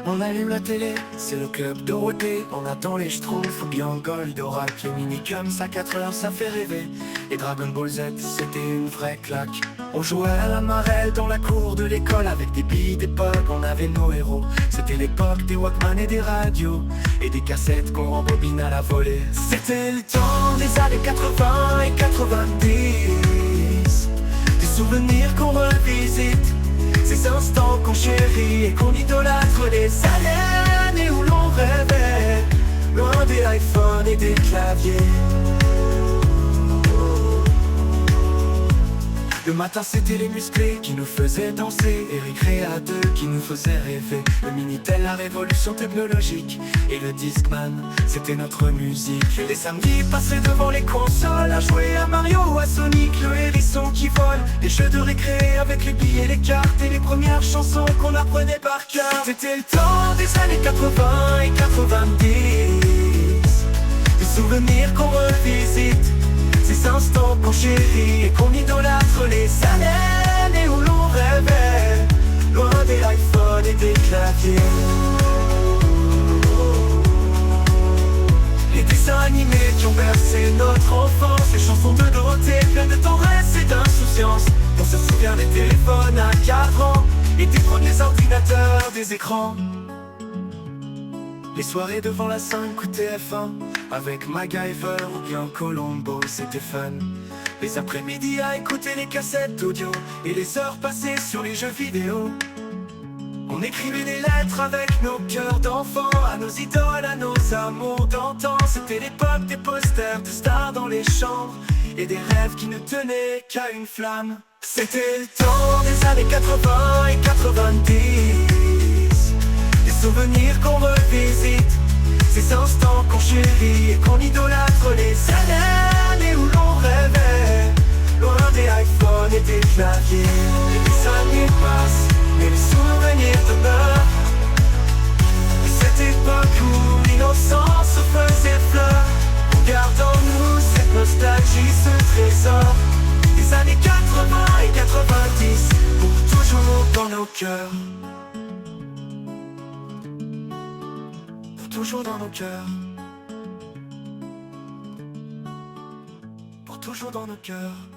On allume la télé, c'est le club Dorothée. On attend les Schtroumpfs ou bien Goldorak. Les minicums à 4 heures, ça fait rêver. Et Dragon Ball Z, c'était une vraie claque. On jouait à la marelle dans la cour de l'école. Avec des billes d'époque, on avait nos héros. C'était l'époque des Walkman et des radios. Et des cassettes qu'on rembobine à la volée. C'était le temps des années 80 et 90. Des souvenirs qu'on revisite. Ces instants qu'on chérit et qu'on idolâtre. Les années où l'on rêvait, loin des iPhones et des claviers. Le matin c'était les musclés qui nous faisaient danser. Eric Réa 2 qui nous faisait rêver. Le Minitel, la révolution technologique. Et le Discman, c'était notre musique. Les samedis passés devant les consoles, à jouer à Mario ou à Sonic. Le hérisson qui vole, les jeux de récré avec les billets, les cartes. Et les premières chansons qu'on apprenait par cœur. C'était le temps des années 80 et 90. Des souvenirs qu'on revisite. Ces instants qu'on chérit et qu'on idolâtre. Les années où l'on rêvait, loin des iPhones et des claviers. Les dessins animés qui ont bercé notre enfance. Les chansons de Dorothée pleines de tendresse et d'insouciance. On se souvient des téléphones à 4 ans et des premiers ordinateurs, des écrans. Les soirées devant la 5 ou TF1 avec MacGyver ou bien Colombo, c'était fun. Les après-midi à écouter les cassettes d'audio et les heures passées sur les jeux vidéo. On écrivait des lettres avec nos cœurs d'enfants à nos idoles, à nos amours d'antan. C'était l'époque des posters de stars dans les chambres et des rêves qui ne tenaient qu'à une flamme. C'était le temps des années 80 et 90. Des souvenirs qu'on revisite. Ces instants qu'on chérit et qu'on idolâtre. Les années où l'on rêvait, loin des iPhones et des claviers. Les années passent, mais les souvenirs demeurent. Cette époque où l'innocence se faisait fleur. Gardons-nous cette nostalgie, ce trésor des années 80 et 90, pour toujours dans nos cœurs. Toujours dans nos cœurs. Pour toujours dans nos cœurs.